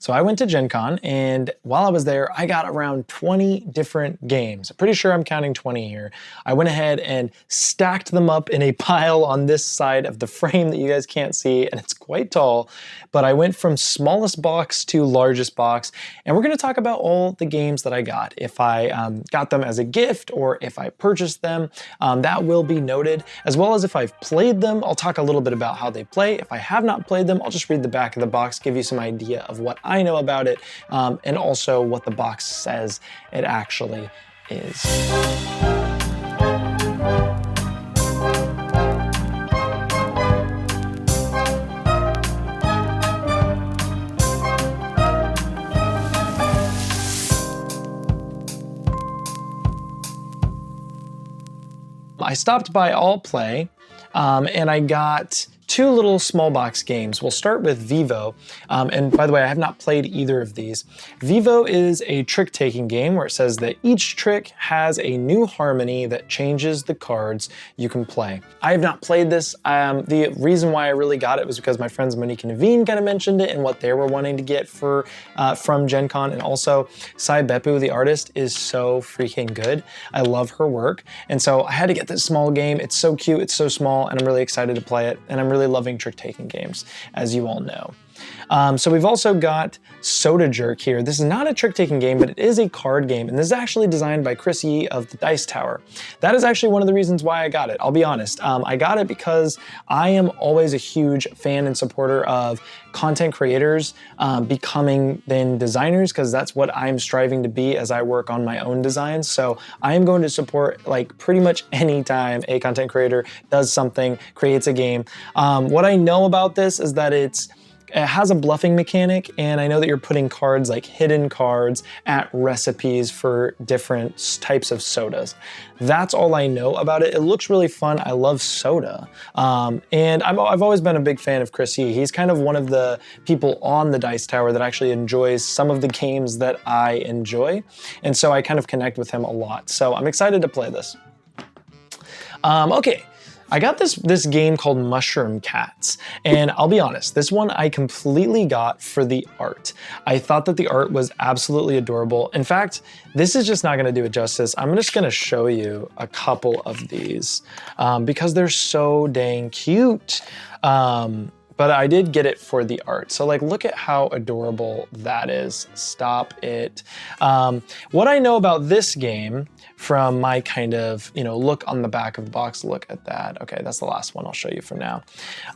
So I went to Gen Con, and while I was there, I got around 20 different games. I'm pretty sure I'm counting 20 here. I went ahead and stacked them up in a pile on this side of the frame that you guys can't see, and it's quite tall. But I went from smallest box to largest box, and we're gonna talk about all the games that I got. If I got them as a gift or if I purchased them, that will be noted, as well as if I've played them. I'll talk a little bit about how they play. If I have not played them, I'll just read the back of the box, give you some idea of what I know about it, and also what the box says it actually is. I stopped by All Play, and I got two little small box games. We'll start with Vivo, and by the way, I have not played either of these. Vivo is a trick-taking game where it says that each trick has a new harmony that changes the cards you can play. I have not played this. The reason why I really got it was because my friends Monique and Naveen kind of mentioned it and what they were wanting to get from Gen Con, and also Sai Beppu, the artist, is so freaking good. I love her work, and so I had to get this small game. It's so cute, it's so small, and I'm really excited to play it, and I'm really loving trick-taking games, as you all know. So we've also got Soda Jerk here. This is not a trick-taking game, but it is a card game, and this is actually designed by Chris Yee of the Dice Tower. That is actually one of the reasons why I got it, I'll be honest. I got it because I am always a huge fan and supporter of content creators becoming then designers, because that's what I'm striving to be as I work on my own designs. So I am going to support like pretty much any time a content creator does something, creates a game. What I know about this is that it has a bluffing mechanic, and I know that you're putting cards, like hidden cards, at recipes for different types of sodas. That's all I know about it. It looks really fun. I love soda. And I've always been a big fan of Chris Yee. He's kind of one of the people on the Dice Tower that actually enjoys some of the games that I enjoy. And so I kind of connect with him a lot. So I'm excited to play this. Okay. I got this game called Mushroom Cats, and I'll be honest, this one I completely got for the art. I thought that the art was absolutely adorable. In fact, this is just not gonna do it justice. I'm just gonna show you a couple of these because they're so dang cute. But I did get it for the art. So like, look at how adorable that is. Stop it. What I know about this game from my kind of, look on the back of the box, look at that. Okay, that's the last one I'll show you for now.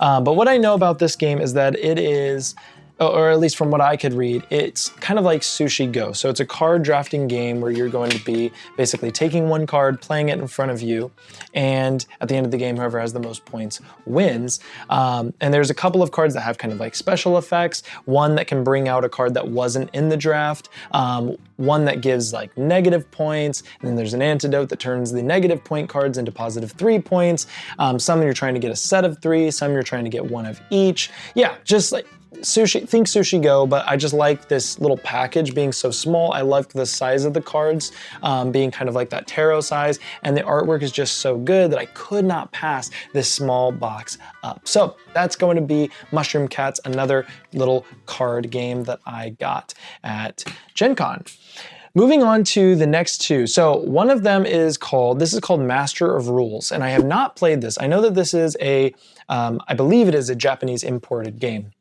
But what I know about this game is that it is, or at least from what I could read, it's kind of like Sushi Go. So it's a card drafting game where you're going to be basically taking one card, playing it in front of you, and at the end of the game, whoever has the most points wins. And there's a couple of cards that have kind of like special effects, one that can bring out a card that wasn't in the draft, one that gives like negative points, and then there's an antidote that turns the negative point cards into +3 points. Some you're trying to get a set of 3, some you're trying to get one of each. Yeah, just like think Sushi Go, but I just like this little package being so small. I like the size of the cards being kind of like that tarot size, and the artwork is just so good that I could not pass this small box up. So that's going to be Mushroom Cats, another little card game that I got at Gen Con. Moving on to the next two. So one of them is called Master of Rules, and I have not played this. I know that this is I believe it is a Japanese imported game.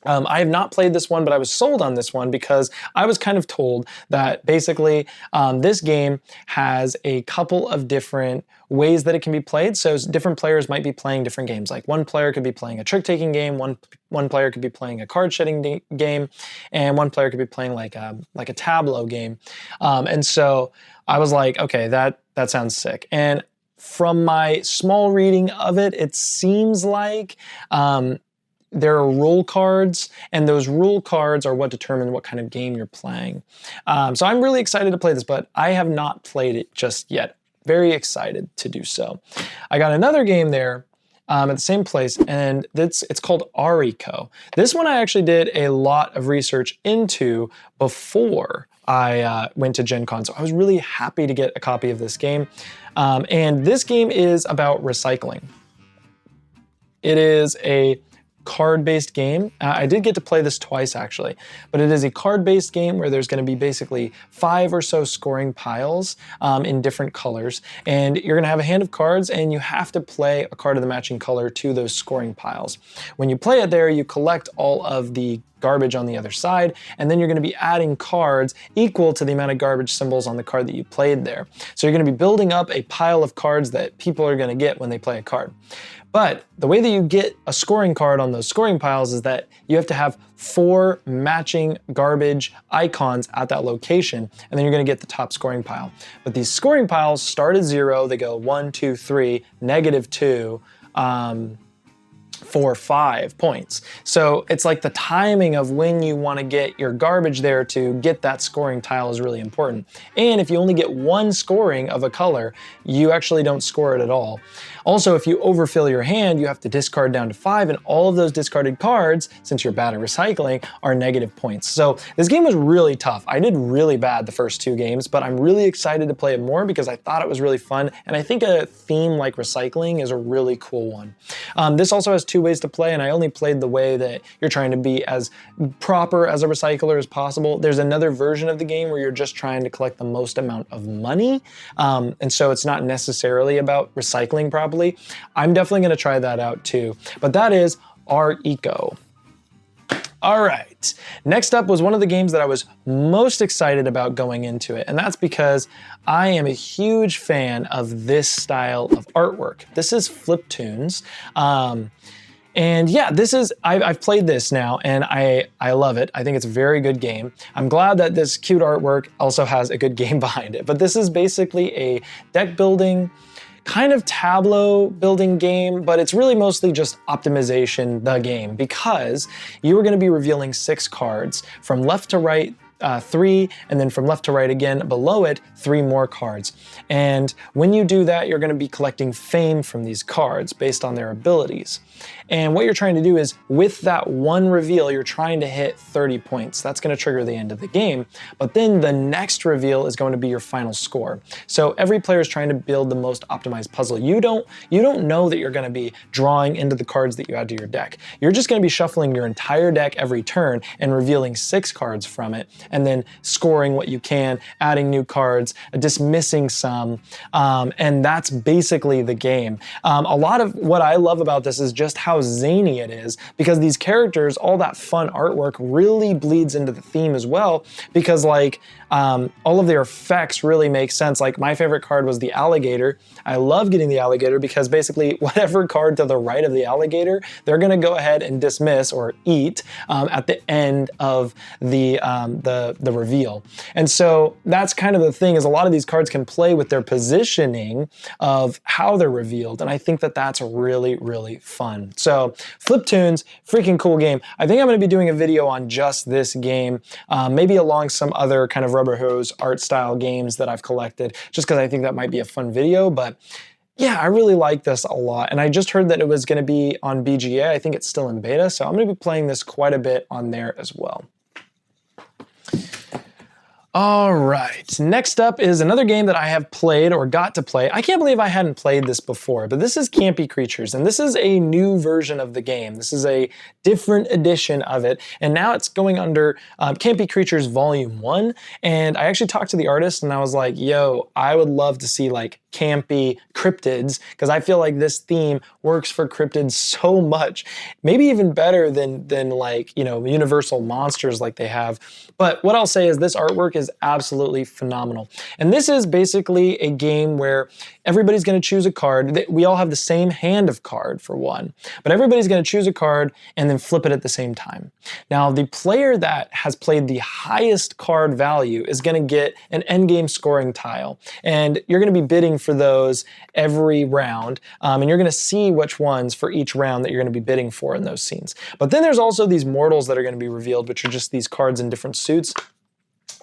I have not played this one, but I was sold on this one because I was kind of told that basically this game has a couple of different ways that it can be played. So different players might be playing different games. Like one player could be playing a trick-taking game, one player could be playing a card-shedding game, and one player could be playing like a tableau game. And so I was like, okay, that sounds sick. And from my small reading of it, it seems like there are rule cards, and those rule cards are what determine what kind of game you're playing. So I'm really excited to play this, but I have not played it just yet. Very excited to do so. I got another game there at the same place, and it's called Ariko. This one I actually did a lot of research into before I went to Gen Con, so I was really happy to get a copy of this game. And this game is about recycling. It is a card-based game. I did get to play this twice actually, but it is a card-based game where there's going to be basically 5 or so scoring piles in different colors, and you're going to have a hand of cards, and you have to play a card of the matching color to those scoring piles. When you play it there, you collect all of the garbage on the other side, and then you're going to be adding cards equal to the amount of garbage symbols on the card that you played there. So you're going to be building up a pile of cards that people are going to get when they play a card. But the way that you get a scoring card on those scoring piles is that you have to have 4 matching garbage icons at that location, and then you're going to get the top scoring pile. But these scoring piles start at 0, they go 1, 2, 3, -2, 4, 5 points. So it's like the timing of when you want to get your garbage there to get that scoring tile is really important. And if you only get 1 scoring of a color, you actually don't score it at all. Also, if you overfill your hand, you have to discard down to 5, and all of those discarded cards, since you're bad at recycling, are negative points. So this game was really tough. I did really bad the first 2 games, but I'm really excited to play it more because I thought it was really fun, and I think a theme like recycling is a really cool one. This also has 2 ways to play, and I only played the way that you're trying to be as proper as a recycler as possible. There's another version of the game where you're just trying to collect the most amount of money, and so it's not necessarily about recycling properly. I'm definitely going to try that out too, but that is our Eco. All right, next up was one of the games that I was most excited about going into it, and that's because I am a huge fan of this style of artwork. This is Fliptoons. And yeah, I've played this now, and I love it. I think it's a very good game. I'm glad that this cute artwork also has a good game behind it, but this is basically a deck building, kind of tableau building game, but it's really mostly just optimization, the game, because you are going to be revealing 6 cards from left to right, 3, and then from left to right again, below it, 3 more cards. And when you do that, you're going to be collecting fame from these cards based on their abilities. And what you're trying to do is, with that one reveal, you're trying to hit 30 points. That's going to trigger the end of the game. But then the next reveal is going to be your final score. So every player is trying to build the most optimized puzzle. You don't know that you're going to be drawing into the cards that you add to your deck. You're just going to be shuffling your entire deck every turn and revealing 6 cards from it, and then scoring what you can, adding new cards, dismissing some, and that's basically the game. A lot of what I love about this is just how zany it is, because these characters, all that fun artwork really bleeds into the theme as well, because like all of their effects really make sense. Like my favorite card was the alligator. I love getting the alligator because basically whatever card to the right of the alligator, they're going to go ahead and dismiss or eat at the end of the reveal. And so that's kind of the thing, is a lot of these cards can play with their positioning of how they're revealed, and I think that that's really, really fun. So Fliptoons, freaking cool game. I think I'm going to be doing a video on just this game, maybe along some other kind of rubber hose art style games that I've collected, just because I think that might be a fun video. But yeah, I really like this a lot, and I just heard that it was going to be on BGA. I think it's still in beta, so I'm going to be playing this quite a bit on there as well. All right, next up is another game that I have played or got to play. I can't believe I hadn't played this before, but this is Campy Creatures, and this is a new version of the game. This is a different edition of it, and now it's going under Campy Creatures Volume 1, and I actually talked to the artist, and I was like, yo, I would love to see like campy cryptids, because I feel like this theme works for cryptids so much, maybe even better than like, you know, universal monsters like they have. But what I'll say is this artwork is absolutely phenomenal. And this is basically a game where everybody's going to choose a card. We all have the same hand of card for one, but everybody's going to choose a card and then flip it at the same time. Now, the player that has played the highest card value is going to get an endgame scoring tile, and you're going to be bidding for those every round, and you're going to see which ones for each round that you're going to be bidding for in those scenes. But then there's also these mortals that are going to be revealed, which are just these cards in different suits.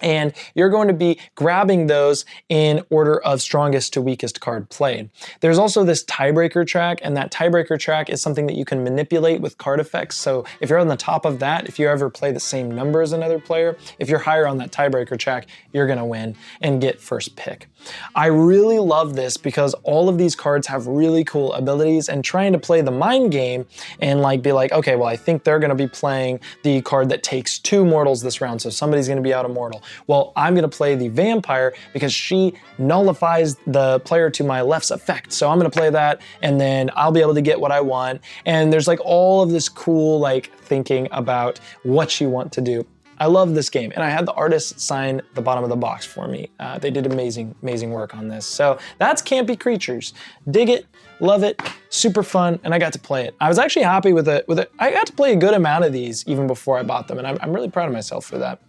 And you're going to be grabbing those in order of strongest to weakest card played. There's also this tiebreaker track, and that tiebreaker track is something that you can manipulate with card effects. So if you're on the top of that, if you ever play the same number as another player, if you're higher on that tiebreaker track, you're gonna win and get first pick. I really love this because all of these cards have really cool abilities, and trying to play the mind game and like be like, okay, well, I think they're gonna be playing the card that takes 2 mortals this round, so somebody's gonna be out immortal. Well, I'm gonna play the vampire because she nullifies the player to my left's effect. So I'm gonna play that, and then I'll be able to get what I want. And there's like all of this cool like thinking about what you want to do. I love this game, and I had the artist sign the bottom of the box for me. They did amazing work on this. So that's Campy Creatures. Dig it, love it, super fun, and I got to play it. I was actually happy with it. I got to play a good amount of these even before I bought them, and I'm really proud of myself for that.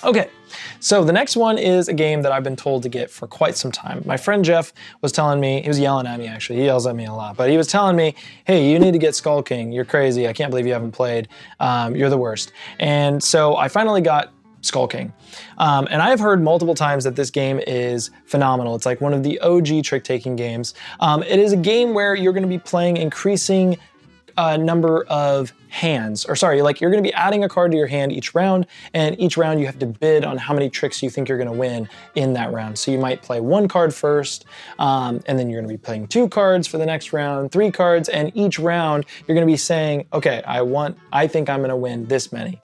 Okay, so the next one is a game that I've been told to get for quite some time. My friend Jeff was telling me, he was yelling at me actually, he yells at me a lot, but he was telling me, hey, you need to get Skull King, you're crazy, I can't believe you haven't played, you're the worst. And so I finally got Skull King. And I've heard multiple times that this game is phenomenal. It's like one of the OG trick-taking games. It is a game where you're gonna be playing increasing number of hands, or sorry, like you're gonna be adding a card to your hand each round, and each round you have to bid on how many tricks you think you're gonna win in that round. So you might play 1 card first, and then you're gonna be playing 2 cards for the next round, 3 cards, and each round you're gonna be saying, okay, I think I'm gonna win this many.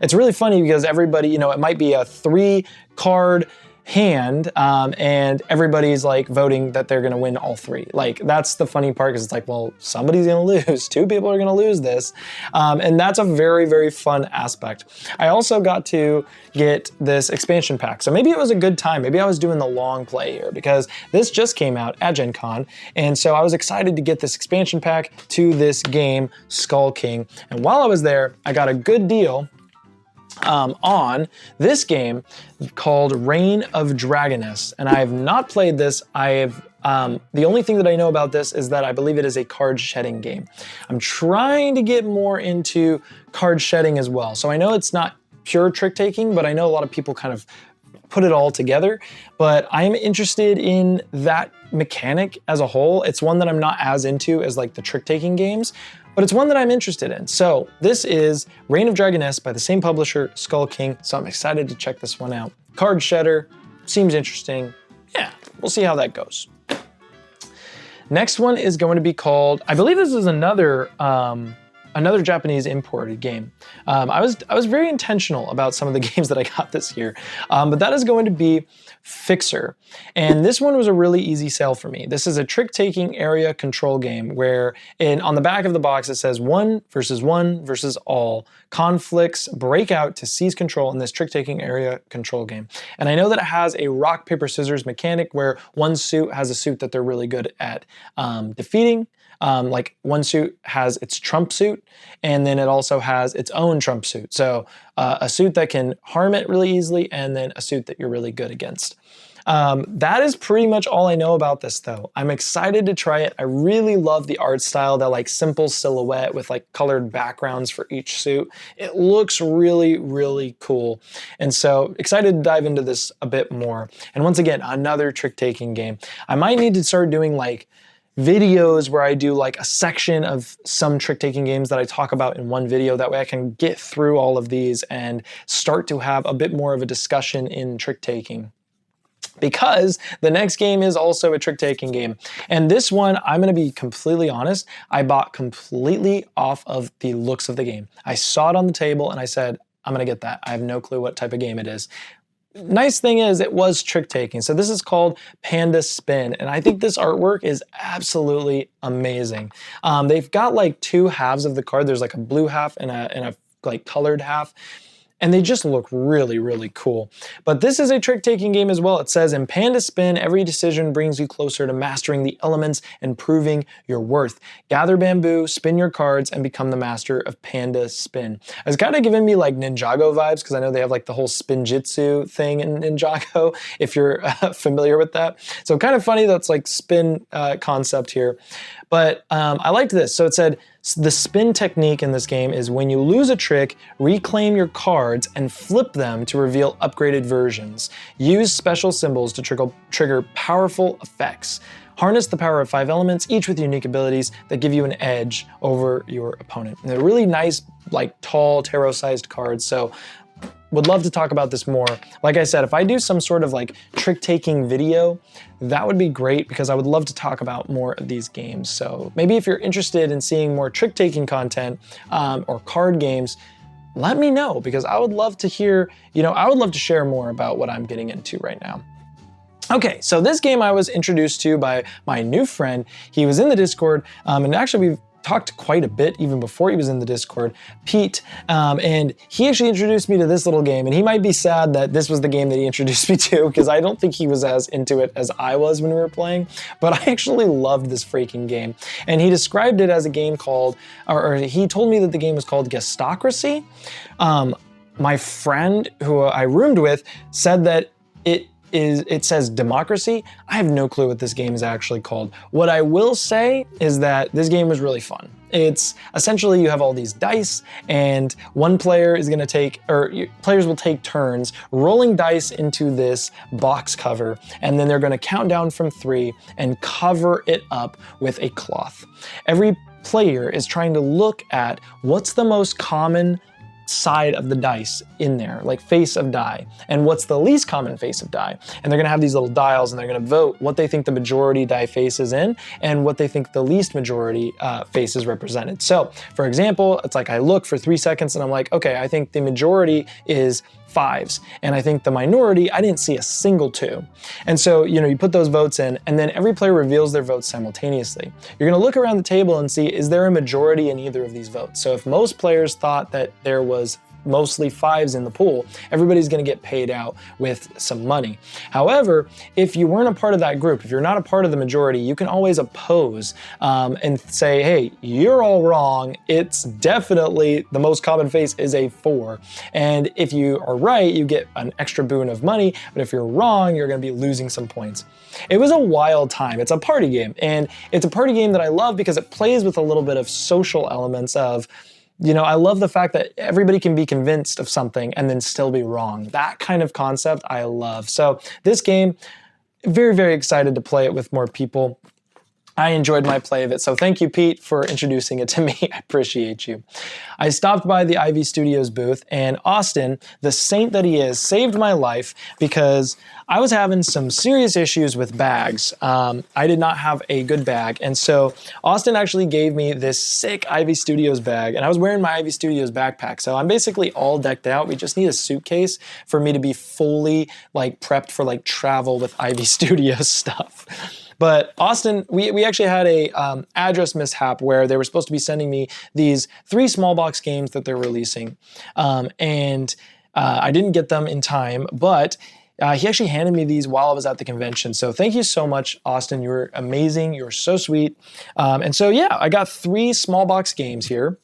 It's really funny because everybody, you know, it might be a 3 card hand, and everybody's like voting that they're gonna win all 3. Like, that's the funny part, because it's like, well, somebody's gonna lose. 2 people are gonna lose this. And that's a very fun aspect. I also got to get this expansion pack. So maybe it was a good time. Maybe I was doing the long play here, because this just came out at Gen Con. And so I was excited to get this expansion pack to this game, Skull King. And while I was there, I got a good deal on this game called Reign of Dragoness, and I have not played this. The only thing that I know about this is that I believe it is a card shedding game. I'm trying to get more into card shedding as well. So I know it's not pure trick taking, but I know a lot of people kind of put it all together. But I'm interested in that mechanic as a whole. It's one that I'm not as into as like the trick taking games, but it's one that I'm interested in. So this is Reign of Dragoness by the same publisher, Skull King. So I'm excited to check this one out. Card shedder, seems interesting. Yeah, we'll see how that goes. Next one is going to be called, I believe this is another Japanese imported game. I was very intentional about some of the games that I got this year, but that is going to be Fixer. And this one was a really easy sell for me. This is a trick-taking area control game where on the back of the box it says 1 versus all. Conflicts break out to seize control in this trick-taking area control game. And I know that it has a rock, paper, scissors mechanic where one suit has a suit that they're really good at defeating. Like one suit has its trump suit, and then it also has its own trump suit. So a suit that can harm it really easily, and then a suit that you're really good against. That is pretty much all I know about this though. I'm excited to try it. I really love the art style, that like simple silhouette with like colored backgrounds for each suit. It looks really cool. And so excited to dive into this a bit more. And once again, another trick-taking game. I might need to start doing like videos where I do like a section of some trick-taking games that I talk about in one video. That way I can get through all of these and start to have a bit more of a discussion in trick-taking. Because the next game is also a trick-taking game. And this one, I'm gonna be completely honest, I bought completely off of the looks of the game. I saw it on the table and I said, I'm gonna get that. I have no clue what type of game it is. Nice thing is it was trick-taking. So this is called Panda Spin, and I think this artwork is absolutely amazing. They've got like 2 halves of the card. There's like a blue half and a like colored half. And they just look really cool. But this is a trick-taking game as well. It says, in Panda Spin, every decision brings you closer to mastering the elements and proving your worth. Gather bamboo, spin your cards, and become the master of Panda Spin. It's kind of giving me like Ninjago vibes, because I know they have like the whole spin jitsu thing in Ninjago, if you're familiar with that. So kind of funny that's like spin concept here. But I liked this. So it said, The spin technique in this game is when you lose a trick, reclaim your cards and flip them to reveal upgraded versions. Use special symbols to trigger powerful effects. Harness the power of 5 elements, each with unique abilities that give you an edge over your opponent. And they're really nice, like tall, tarot-sized cards, so would love to talk about this more. Like I said, if I do some sort of like trick-taking video, that would be great because I would love to talk about more of these games. So maybe if you're interested in seeing more trick-taking content or card games, let me know because I would love to hear, I would love to share more about what I'm getting into right now. Okay, so this game I was introduced to by my new friend. He was in the Discord, and actually we've talked quite a bit even before he was in the Discord, Pete, and he actually introduced me to this little game, and he might be sad that this was the game that he introduced me to because I don't think he was as into it as I was when we were playing, but I actually loved this freaking game. And he described it as a game called, or he told me that the game was called Gestocracy. My friend who I roomed with said that it says democracy. I have no clue what this game is actually called. What I will say is that this game was really fun. It's essentially you have all these dice and one player is going to take, or players will take turns rolling dice into this box cover, and then they're going to count down from 3 and cover it up with a cloth. Every player is trying to look at what's the most common side of the dice in there, like face of die, and what's the least common face of die. And they're gonna have these little dials and they're gonna vote what they think the majority die face is in and what they think the least majority face is represented. So for example, it's like I look for 3 seconds and I'm like, okay, I think the majority is 5s, and I think the minority, I didn't see a single 2. And so, you put those votes in, and then every player reveals their votes simultaneously. You're gonna look around the table and see, is there a majority in either of these votes? So if most players thought that there was mostly 5s in the pool, everybody's gonna get paid out with some money. However, if you weren't a part of that group, if you're not a part of the majority, you can always oppose and say, hey, you're all wrong. It's definitely the most common face is a 4. And if you are right, you get an extra boon of money. But if you're wrong, you're gonna be losing some points. It was a wild time. It's a party game. And it's a party game that I love because it plays with a little bit of social elements of, I love the fact that everybody can be convinced of something and then still be wrong. That kind of concept I love. So this game, very, very excited to play it with more people. I enjoyed my play of it, so thank you, Pete, for introducing it to me. I appreciate you. I stopped by the Ivy Studios booth, and Austin, the saint that he is, saved my life because I was having some serious issues with bags. I did not have a good bag, and so Austin actually gave me this sick Ivy Studios bag, and I was wearing my Ivy Studios backpack, so I'm basically all decked out. We just need a suitcase for me to be fully prepped for travel with Ivy Studios stuff. But Austin, we actually had a address mishap where they were supposed to be sending me these 3 small box games that they're releasing. And I didn't get them in time, but he actually handed me these while I was at the convention. So thank you so much, Austin. You were amazing. You were so sweet. And so yeah, I got 3 small box games here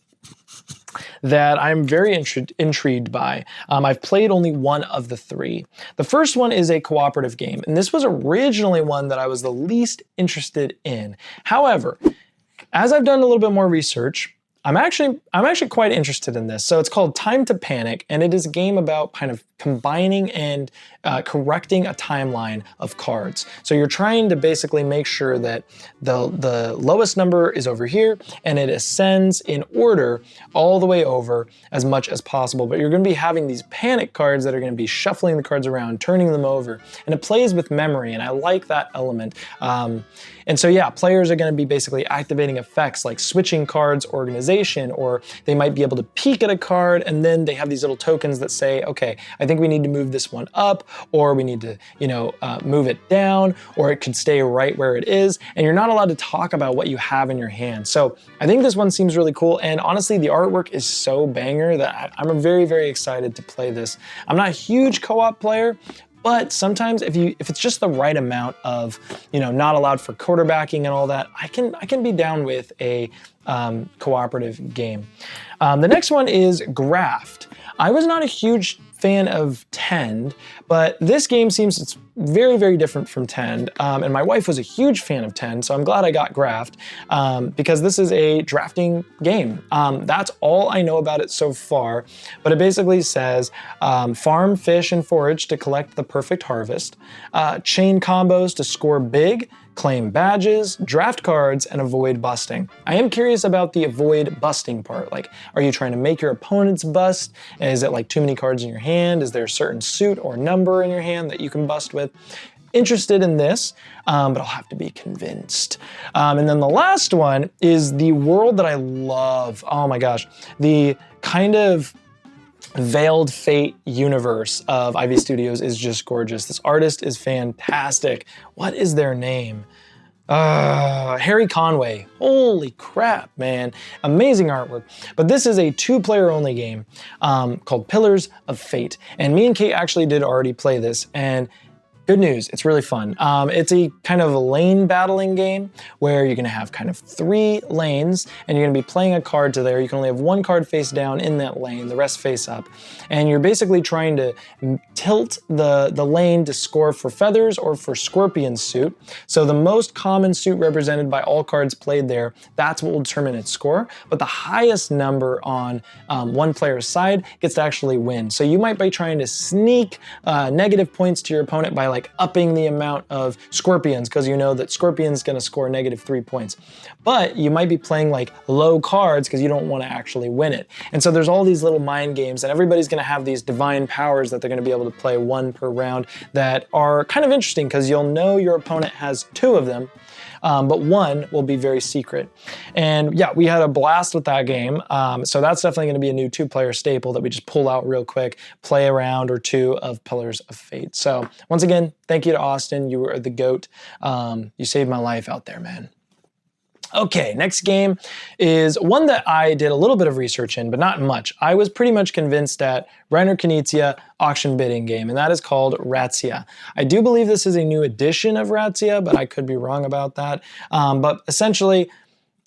that I'm very intrigued by. I've played only one of the 3. The first one is a cooperative game, and this was originally one that I was the least interested in. However, as I've done a little bit more research, I'm actually quite interested in this. So it's called Time to Panic, and it is a game about kind of combining and correcting a timeline of cards. So you're trying to basically make sure that the lowest number is over here, and it ascends in order all the way over as much as possible. But you're going to be having these panic cards that are going to be shuffling the cards around, turning them over, and it plays with memory, and I like that element. And so yeah, players are going to be basically activating effects like switching cards organization, or they might be able to peek at a card and then they have these little tokens that say, okay, I think we need to move this one up, or we need to, move it down, or it could stay right where it is. And you're not allowed to talk about what you have in your hand. So I think this one seems really cool. And honestly, the artwork is so banger that I'm very, very excited to play this. I'm not a huge co-op player, but sometimes if it's just the right amount of, not allowed for quarterbacking and all that, I can be down with a cooperative game. The next one is Graft. I was not a huge fan of Tend, but this game seems, it's very, very different from 10. And my wife was a huge fan of 10, so I'm glad I got Graft because this is a drafting game. That's all I know about it so far, but it basically says farm, fish, and forage to collect the perfect harvest, chain combos to score big, claim badges, draft cards, and avoid busting. I am curious about the avoid busting part. Like, are you trying to make your opponents bust? Is it like too many cards in your hand? Is there a certain suit or number in your hand that you can bust with? Interested in this, but I'll have to be convinced. And then the last one is the world that I love. Oh my gosh, the kind of Veiled Fate universe of Ivy Studios is just gorgeous. This artist is fantastic. What is their name? Harry Conway. Holy crap, man. Amazing artwork. But this is a 2-player only game called Pillars of Fate. And me and Kate actually did already play this, and good news, it's really fun. It's a kind of a lane battling game where you're gonna have kind of 3 lanes and you're gonna be playing a card to there. You can only have 1 card face down in that lane, the rest face up. And you're basically trying to tilt the lane to score for feathers or for scorpion suit. So the most common suit represented by all cards played there, that's what will determine its score. But the highest number on one player's side gets to actually win. So you might be trying to sneak negative points to your opponent by like upping the amount of scorpions because you know that scorpion's gonna score -3 points. But you might be playing like low cards because you don't want to actually win it. And so there's all these little mind games, and everybody's gonna have these divine powers that they're gonna be able to play 1 per round that are kind of interesting because you'll know your opponent has 2 of them, but 1 will be very secret. And yeah, we had a blast with that game. So that's definitely gonna be a new 2-player staple that we just pull out real quick, play a round or 2 of Pillars of Fate. So once again, thank you to Austin. You were the GOAT. You saved my life out there, man. Okay, next game is one that I did a little bit of research in, but not much. I was pretty much convinced at Reiner Knizia auction bidding game, and that is called Razzia. I do believe this is a new edition of Razzia, but I could be wrong about that. But essentially,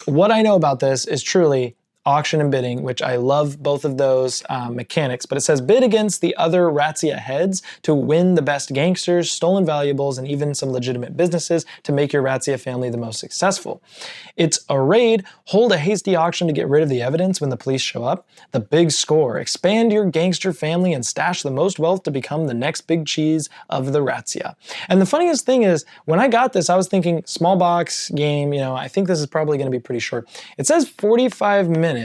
what I know about this is truly auction and bidding, which I love both of those mechanics, but it says bid against the other Razzia heads to win the best gangsters, stolen valuables, and even some legitimate businesses to make your Razzia family the most successful. It's a raid, hold a hasty auction to get rid of the evidence when the police show up, the big score, expand your gangster family and stash the most wealth to become the next big cheese of the Razzia. And the funniest thing is, when I got this, I was thinking small box game, you know, I think this is probably gonna be pretty short. It says 45 minutes.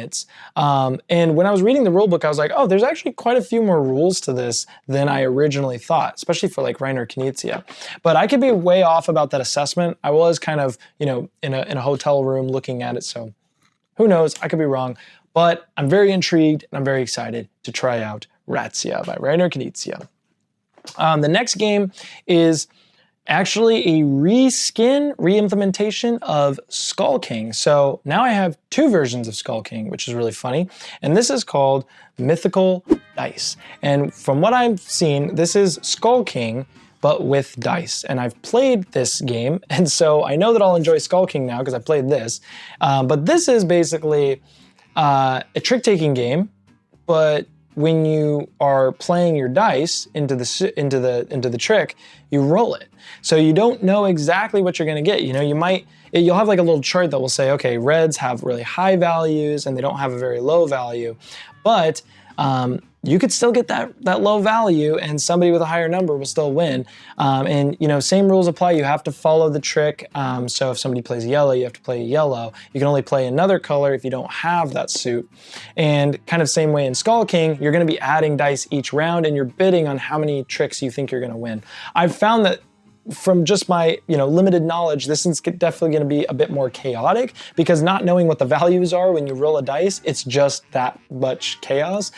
And when I was reading the rule book, I was like, oh, there's actually quite a few more rules to this than I originally thought, especially for like Reiner Knizia. But I could be way off about that assessment. I was kind of, you know, in a hotel room looking at it, so who knows, I could be wrong. But I'm very intrigued and I'm very excited to try out Razzia by Reiner Knizia. The next game is actually a re-implementation of Skull King. So now I have 2 versions of Skull King, which is really funny. And this is called Mythical Dice. And from what I've seen, this is Skull King, but with dice. And I've played this game, and so I know that I'll enjoy Skull King now because I played this. But this is basically a trick-taking game, but when you are playing your dice into the trick, you roll it. So you don't know exactly what you're gonna get. You know, you'll have like a little chart that will say, okay, reds have really high values and they don't have a very low value, but you could still get that low value and somebody with a higher number will still win. And you know, same rules apply. You have to follow the trick. So if somebody plays yellow, you have to play yellow. You can only play another color if you don't have that suit. And kind of same way in Skull King, you're gonna be adding dice each round and you're bidding on how many tricks you think you're gonna win. I've found that from just my limited knowledge, this is definitely going to be a bit more chaotic because not knowing what the values are when you roll a dice, it's just that much chaos.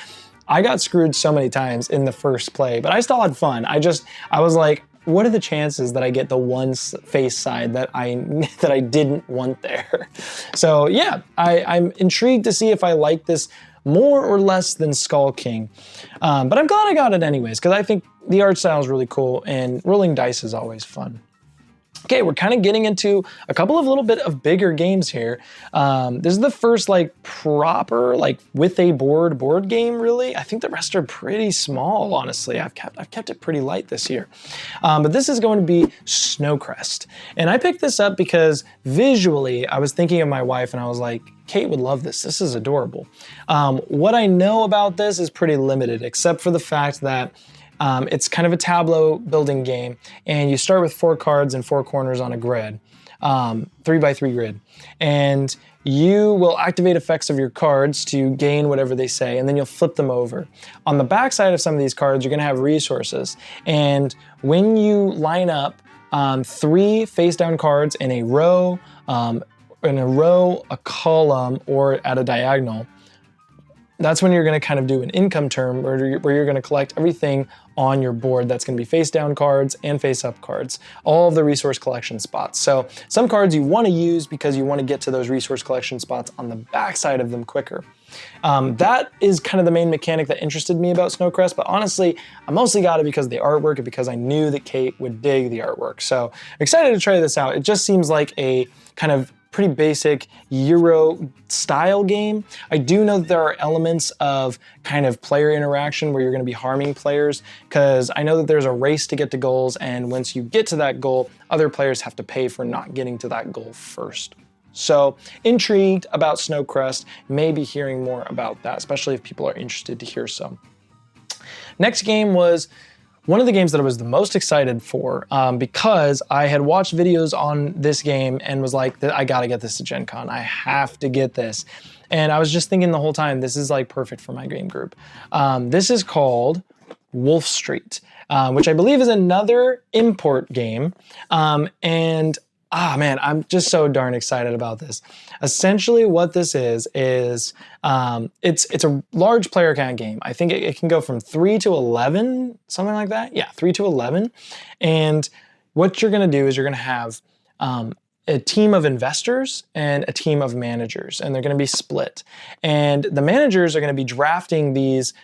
I got screwed so many times in the first play, but I still had fun. I was like, what are the chances that I get the one face side that I didn't want there? So yeah, I'm intrigued to see if I like this more or less than Skull King. But I'm glad I got it anyways, because I think the art style is really cool and rolling dice is always fun. Okay, we're kind of getting into a couple of little bit of bigger games here. This is the first like proper, like with a board game really. I think the rest are pretty small, honestly. I've kept it pretty light this year. But this is going to be Snowcrest. And I picked this up because visually I was thinking of my wife and I was like, Kate would love this. This is adorable. What I know about this is pretty limited, except for the fact that it's kind of a tableau building game, and you start with 4 cards and 4 corners on a grid, 3x3 grid, and you will activate effects of your cards to gain whatever they say, and then you'll flip them over. On the back side of some of these cards, you're gonna have resources, and when you line up 3 face-down cards in a row, a column, or at a diagonal, that's when you're going to kind of do an income term where you're going to collect everything on your board. That's going to be face down cards and face up cards, all of the resource collection spots. So some cards you want to use because you want to get to those resource collection spots on the back side of them quicker. That is kind of the main mechanic that interested me about Snowcrest, but honestly, I mostly got it because of the artwork and because I knew that Kate would dig the artwork. So excited to try this out. It just seems like a kind of pretty basic Euro style game. I do know that there are elements of kind of player interaction where you're going to be harming players, because I know that there's a race to get to goals, and once you get to that goal, other players have to pay for not getting to that goal first. So intrigued about Snowcrest, maybe hearing more about that, especially if people are interested to hear some. Next game was one of the games that I was the most excited for, because I had watched videos on this game and was like, I gotta get this to Gen Con. I have to get this. And I was just thinking the whole time, this is like perfect for my game group. This is called Wolf Street, which I believe is another import game. Man, I'm just so darn excited about this. Essentially what this is it's a large player count game. I think it can go from 3 to 11, something like that. Yeah, 3 to 11. And what you're gonna do is you're gonna have a team of investors and a team of managers, and they're gonna be split. And the managers are gonna be drafting these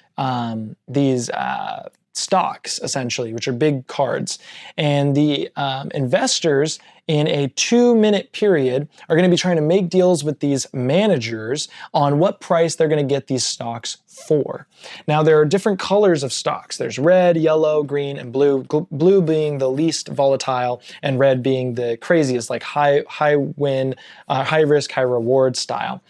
stocks, essentially, which are big cards. And the investors, in a 2-minute period, are going to be trying to make deals with these managers on what price they're going to get these stocks for. Now, there are different colors of stocks. There's red, yellow, green, and blue. Blue being the least volatile, and red being the craziest, like high win, high risk, high reward style.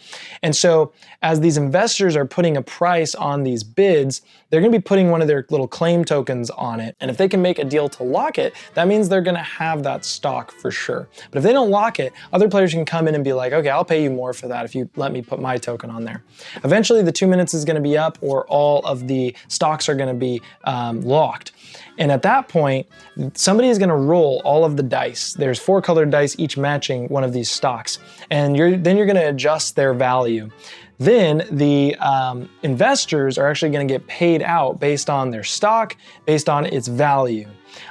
And so, as these investors are putting a price on these bids, they're going to be putting one of their little claim tokens on it. And if they can make a deal to lock it, that means they're going to have that stock for sure. But if they don't lock it, other players can come in and be like, okay, I'll pay you more for that if you let me put my token on there. Eventually, the 2 minutes is going to be up, or all of the stocks are going to be locked. And at that point, somebody is going to roll all of the dice. There's 4 colored dice, each matching one of these stocks. And then you're going to adjust their value. Then the investors are actually going to get paid out based on their stock, based on its value.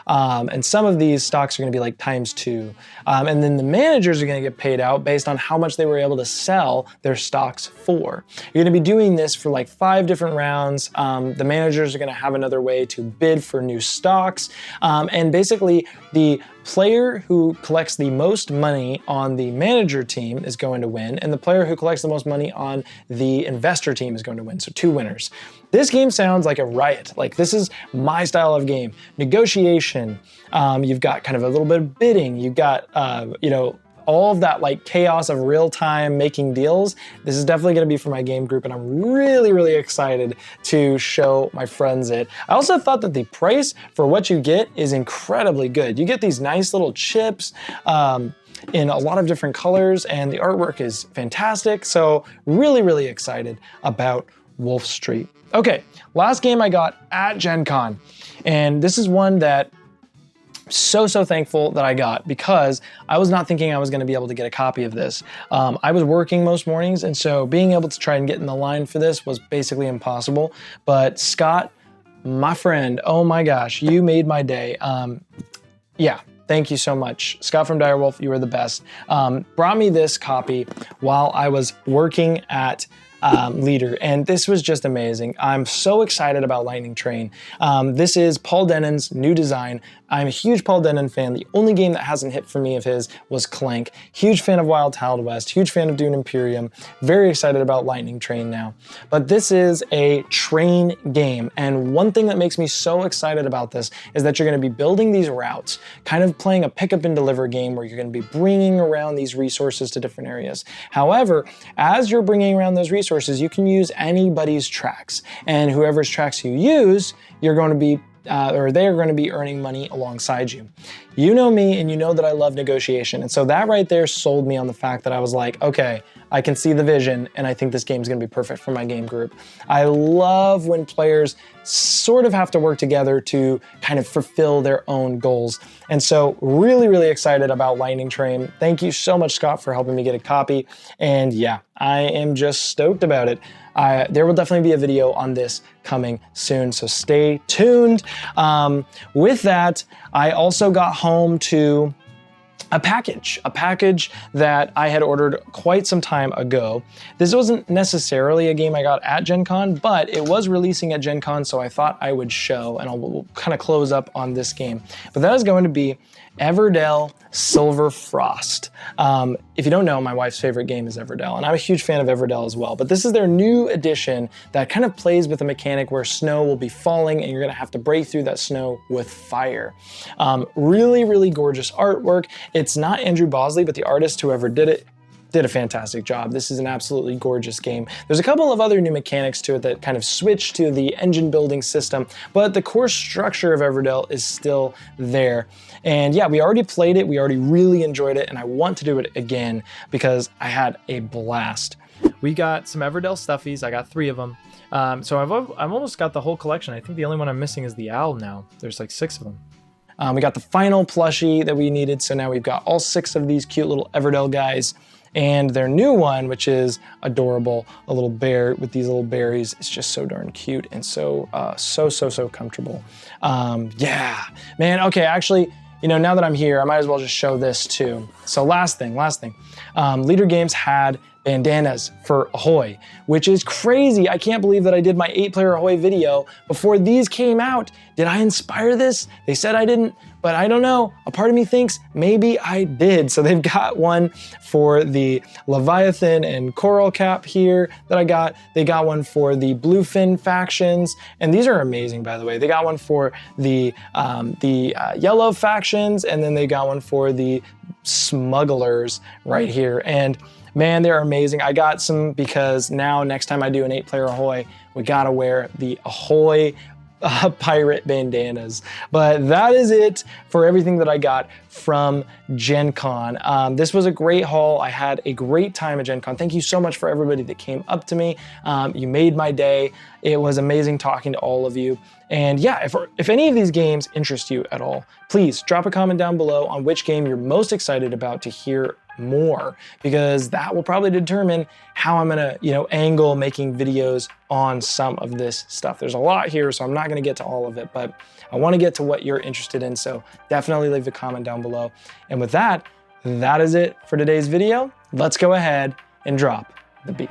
And some of these stocks are going to be like ×2. And then the managers are going to get paid out based on how much they were able to sell their stocks for. You're going to be doing this for like 5 different rounds. The managers are going to have another way to bid for new stocks. And basically, the player who collects the most money on the manager team is going to win, and the player who collects the most money on the investor team is going to win. So 2 winners. This game sounds like a riot. Like, this is my style of game. Negotiation. You've got kind of a little bit of bidding. You've got, all of that like chaos of real time making deals. This is definitely going to be for my game group, and I'm really, really excited to show my friends it. I also thought that the price for what you get is incredibly good. You get these nice little chips in a lot of different colors, and the artwork is fantastic. So really, really excited about Wolf Street. Okay, last game I got at Gen Con, and this is one that so thankful that I got, because I was not thinking I was going to be able to get a copy of this. I was working most mornings, and so being able to try and get in the line for this was basically impossible. But Scott, my friend, oh my gosh, you made my day. Yeah, thank you so much. Scott from Direwolf, you were the best. Brought me this copy while I was working at leader, and this was just amazing. I'm so excited about Lightning Train. This is Paul Denon's new design. I'm a huge Paul Denon fan. The only game that hasn't hit for me of his was Clank. Huge fan of Wild Wild West, huge fan of Dune Imperium. Very excited about Lightning Train now. But this is a train game, and one thing that makes me so excited about this is that you're going to be building these routes, kind of playing a pick up and deliver game where you're going to be bringing around these resources to different areas. However, as you're bringing around those resources, you can use anybody's tracks, and whoever's tracks you use, you're going to be or they're going to be earning money alongside you. You know me, and you know that I love negotiation, and so that right there sold me on the fact that I was like, okay, I can see the vision, and I think this game is going to be perfect for my game group. I love when players sort of have to work together to kind of fulfill their own goals. And so really, really excited about Lightning Train. Thank you so much, Scott, for helping me get a copy. And yeah, I am just stoked about it. There will definitely be a video on this coming soon, so stay tuned. With that, I also got home to a package that I had ordered quite some time ago. This wasn't necessarily a game I got at Gencon, but it was releasing at Gencon, so I thought I would show, and we'll kind of close up on this game. But that is going to be Everdell Silver Frost. If you don't know, my wife's favorite game is Everdell, and I'm a huge fan of Everdell as well, but this is their new edition that kind of plays with a mechanic where snow will be falling and you're gonna have to break through that snow with fire. Really, really gorgeous artwork. It's not Andrew Bosley, but the artist, whoever did it, did a fantastic job. This is an absolutely gorgeous game. There's a couple of other new mechanics to it that kind of switch to the engine building system, but the core structure of Everdell is still there. And yeah, we already played it, we already really enjoyed it, and I want to do it again because I had a blast. We got some Everdell stuffies, I got 3 of them. So I've almost got the whole collection. I think the only one I'm missing is the owl now. There's like 6 of them. We got the final plushie that we needed, so now we've got all 6 of these cute little Everdell guys. And their new one, which is adorable, a little bear with these little berries. It's just so darn cute and so comfortable. Yeah, man, okay, actually, you know, now that I'm here, I might as well just show this too. So last thing. Leader Games had bandanas for Ahoy, which is crazy. I can't believe that I did my 8-player Ahoy video before these came out. Did I inspire this? They said I didn't, but I don't know. A part of me thinks maybe I did. So they've got one for the Leviathan and Coral Cap here that I got. They got one for the Bluefin factions, and these are amazing, by the way. They got one for the Yellow factions, and then they got one for the Smugglers right here. And man, they're amazing. I got some because now next time I do an 8-player Ahoy, we gotta wear the Ahoy pirate bandanas. But that is it for everything that I got from Gen Con. This was a great haul. I had a great time at Gen Con. Thank you so much for everybody that came up to me. You made my day. It was amazing talking to all of you. And yeah, if any of these games interest you at all, please drop a comment down below on which game you're most excited about to hear more, because that will probably determine how I'm gonna, angle making videos on some of this stuff. There's a lot here, so I'm not gonna get to all of it, but I wanna get to what you're interested in, so definitely leave a comment down below. And with that, that is it for today's video. Let's go ahead and drop the beat.